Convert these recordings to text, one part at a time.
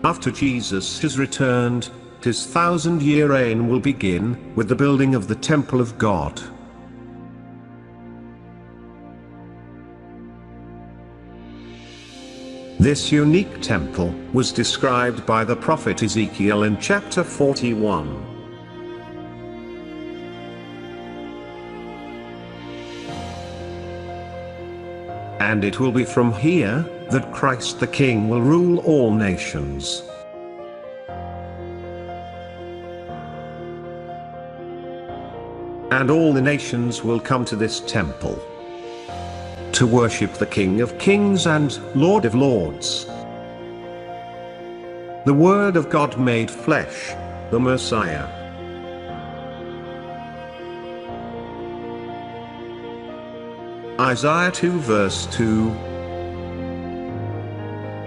After Jesus has returned, his 1,000-year reign will begin with the building of the temple of God. This unique temple was described by the prophet Ezekiel in chapter 41. And it will be from here that Christ the King will rule all nations. And all the nations will come to this temple to worship the King of Kings and Lord of Lords. The Word of God made flesh, the Messiah. Isaiah 2 verse 2.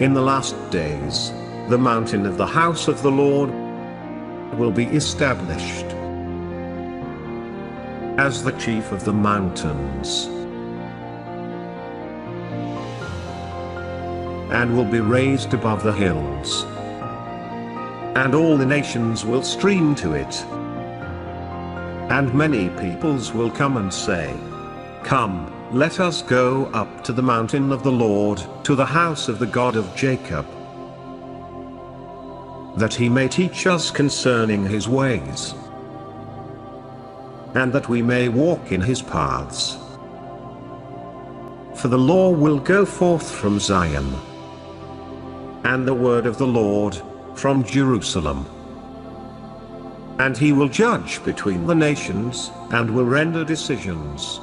In the last days, the mountain of the house of the Lord will be established as the chief of the mountains, and will be raised above the hills, and all the nations will stream to it. And many peoples will come and say, "Come, let us go up to the mountain of the Lord, to the house of the God of Jacob, that he may teach us concerning his ways, and that we may walk in his paths. For the law will go forth from Zion, and the word of the Lord from Jerusalem. And he will judge between the nations, and will render decisions."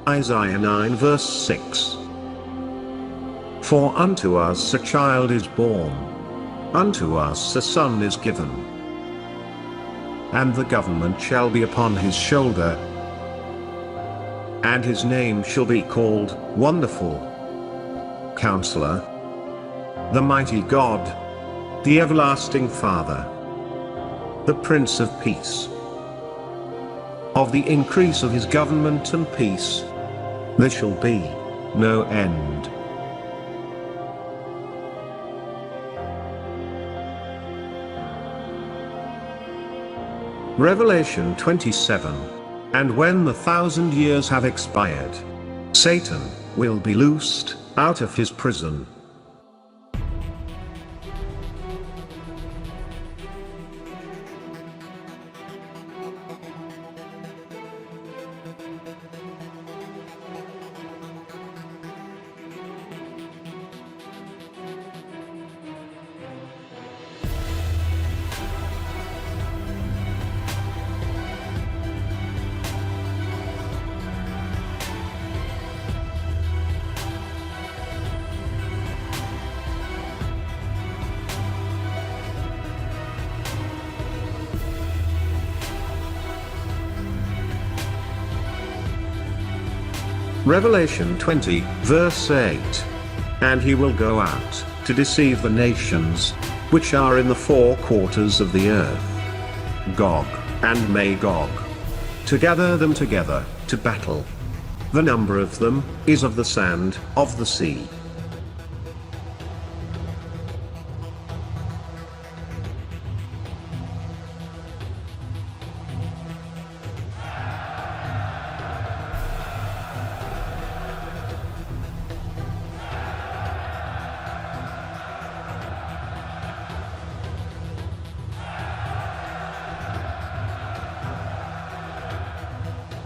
Isaiah 9 verse 6. For unto us a child is born, unto us a son is given, and the government shall be upon his shoulder, and his name shall be called Wonderful, Counselor, the Mighty God, the Everlasting Father, the Prince of Peace. Of the increase of his government and peace, there shall be no end. Revelation 27. And when the 1,000 years have expired, Satan will be loosed out of his prison. Revelation 20, verse 8. And he will go out, to deceive the nations, which are in the four quarters of the earth, Gog and Magog, to gather them together, to battle. The number of them is of the sand of the sea.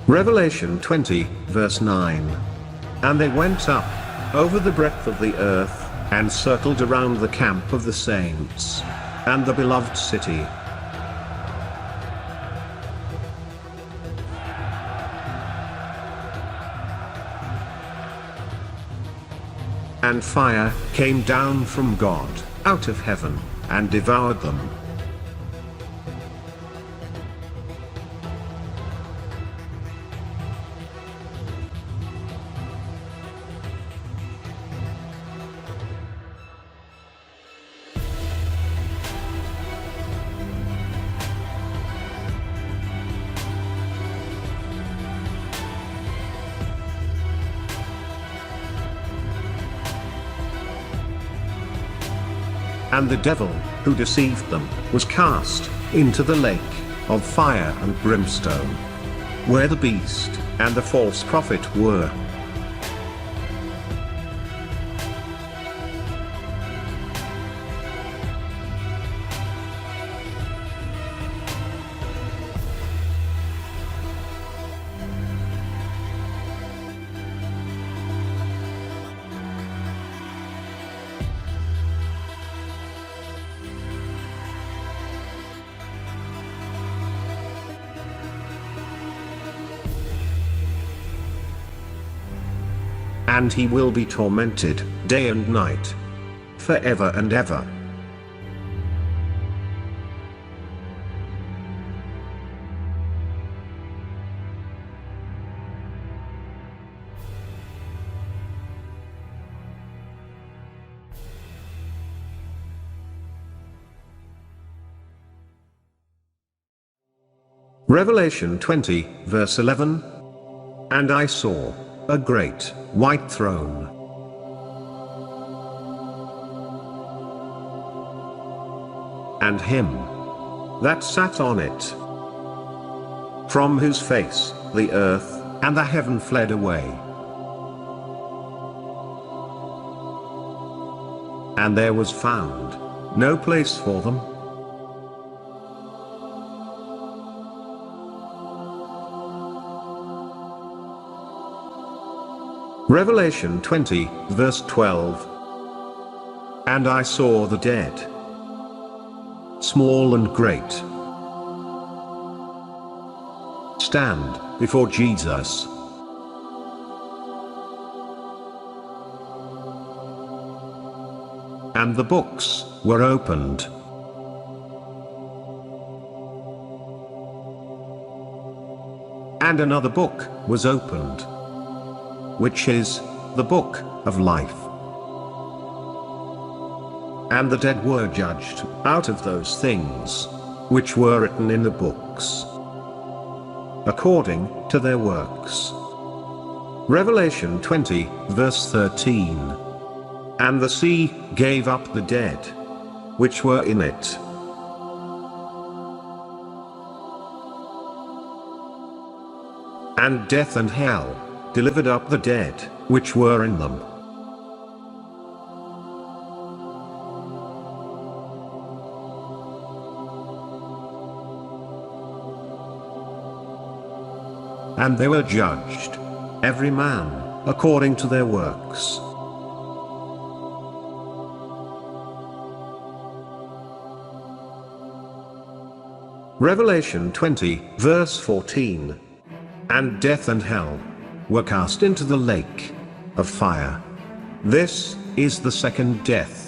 Revelation 20, verse 9. And they went up over the breadth of the earth, and circled around the camp of the saints, and the beloved city. And fire came down from God, out of heaven, and devoured them. And the devil, who deceived them, was cast into the lake of fire and brimstone, where the beast and the false prophet were. And he will be tormented, day and night, forever and ever. Revelation 20, verse 11. And I saw a great white throne, and him that sat on it, from whose face the earth and the heaven fled away, and there was found no place for them. Revelation 20, verse 12. And I saw the dead, small and great, stand before Jesus. And the books were opened. And another book was opened, which is the book of life. And the dead were judged out of those things which were written in the books, according to their works. Revelation 20, verse 13. And the sea gave up the dead which were in it, and death and hell delivered up the dead which were in them. And they were judged, every man according to their works. Revelation 20, verse 14. And death and hell were cast into the lake of fire. This is the second death.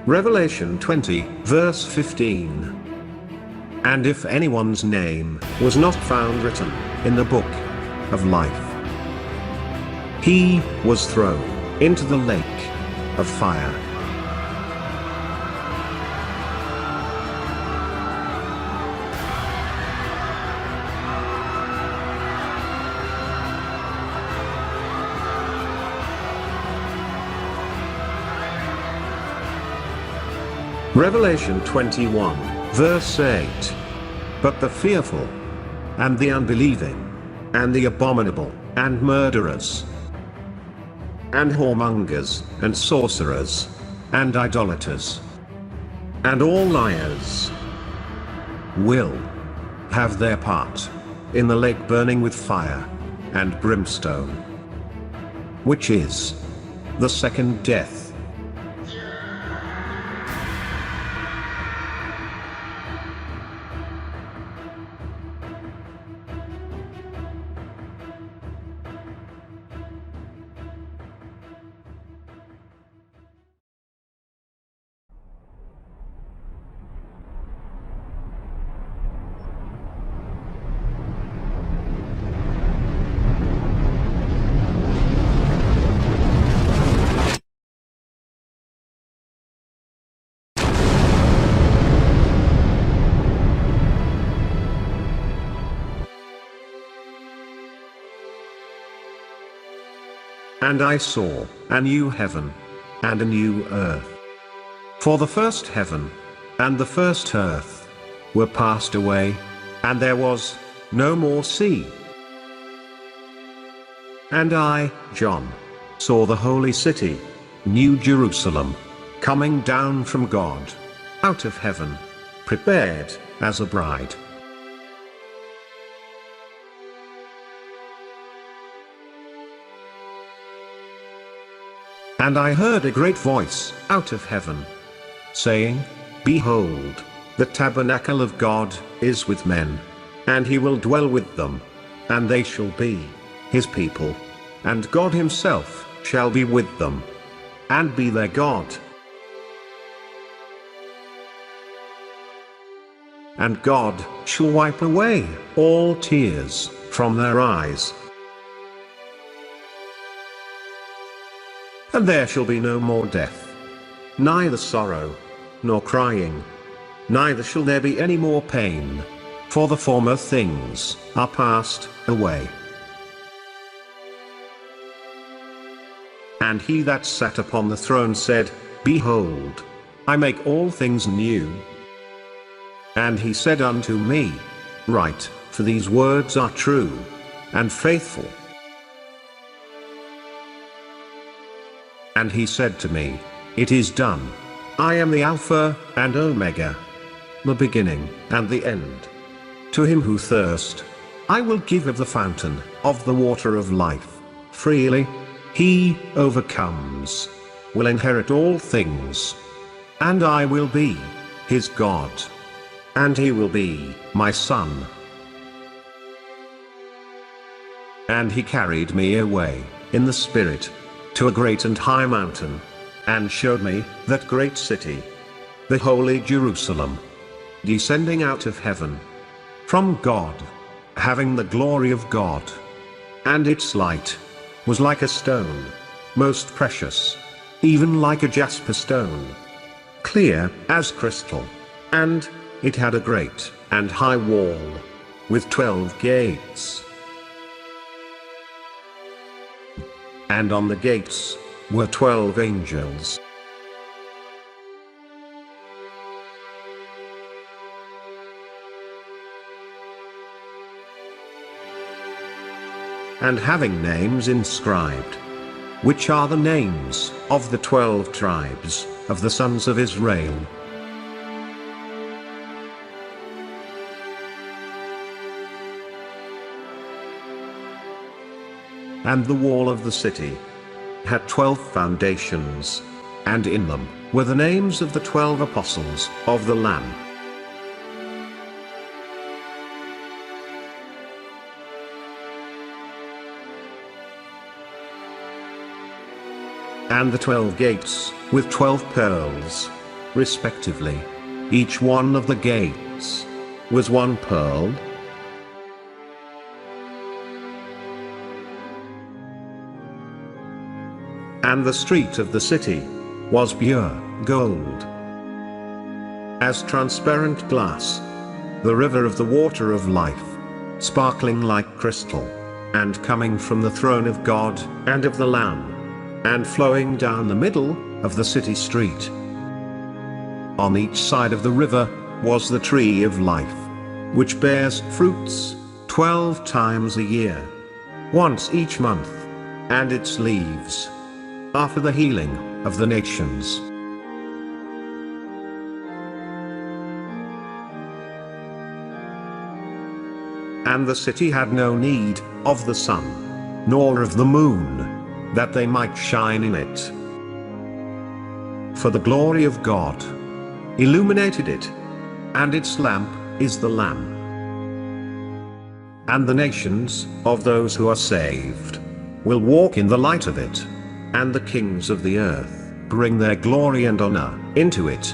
Revelation 20, verse 15. And if anyone's name was not found written in the book of life, he was thrown into the lake of fire. Revelation 21, verse 8. But the fearful, and the unbelieving, and the abominable, and murderers, and whoremongers, and sorcerers, and idolaters, and all liars, will have their part in the lake burning with fire and brimstone, which is the second death. And I saw a new heaven and a new earth. For the first heaven and the first earth were passed away, and there was no more sea. And I, John, saw the holy city, New Jerusalem, coming down from God, out of heaven, prepared as a bride. And I heard a great voice out of heaven, saying, Behold, the tabernacle of God is with men, and he will dwell with them, and they shall be his people, and God himself shall be with them, and be their God. And God shall wipe away all tears from their eyes. And there shall be no more death, neither sorrow, nor crying, neither shall there be any more pain, for the former things are passed away. And he that sat upon the throne said, Behold, I make all things new. And he said unto me, Write, for these words are true and faithful. And he said to me, It is done. I am the Alpha and Omega, the beginning and the end. To him who thirst, I will give of the fountain of the water of life, freely. He overcomes will inherit all things, and I will be his God, and he will be my son. And he carried me away in the Spirit to a great and high mountain, and showed me that great city, the holy Jerusalem, descending out of heaven from God, having the glory of God. And its light was like a stone, most precious, even like a jasper stone, clear as crystal. And it had a great and high wall, with 12 gates. And on the gates were 12 angels. And having names inscribed, which are the names of the 12 tribes of the sons of Israel. And the wall of the city had 12 foundations, and in them were the names of the 12 apostles of the Lamb. And the 12 gates, with 12 pearls, respectively. Each one of the gates was one pearl. And the street of the city was pure gold, as transparent glass, the river of the water of life, sparkling like crystal, and coming from the throne of God and of the Lamb, and flowing down the middle of the city street. On each side of the river was the tree of life, which bears fruits 12 times a year, once each month, and its leaves are for the healing of the nations. And the city had no need of the sun, nor of the moon, that they might shine in it. For the glory of God illuminated it, and its lamp is the Lamb. And the nations of those who are saved will walk in the light of it, and the kings of the earth bring their glory and honor into it.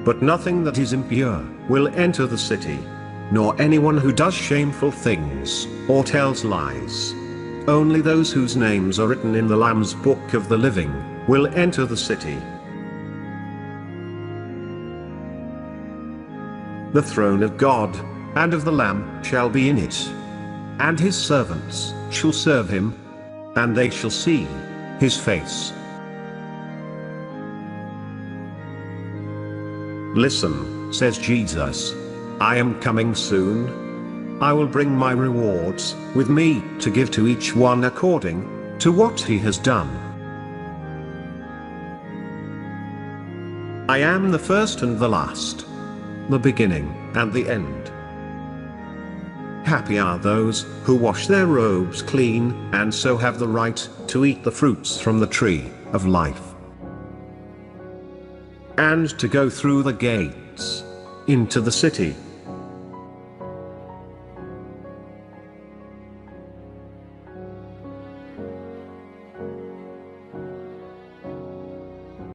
But nothing that is impure will enter the city, nor anyone who does shameful things, or tells lies. Only those whose names are written in the Lamb's book of the living will enter the city. The throne of God and of the Lamb shall be in it, and his servants shall serve him, and they shall see his face. Listen, says Jesus. I am coming soon. I will bring my rewards with me to give to each one according to what he has done. I am the first and the last, the beginning and the end. Happy are those who wash their robes clean, and so have the right to eat the fruits from the tree of life, and to go through the gates into the city.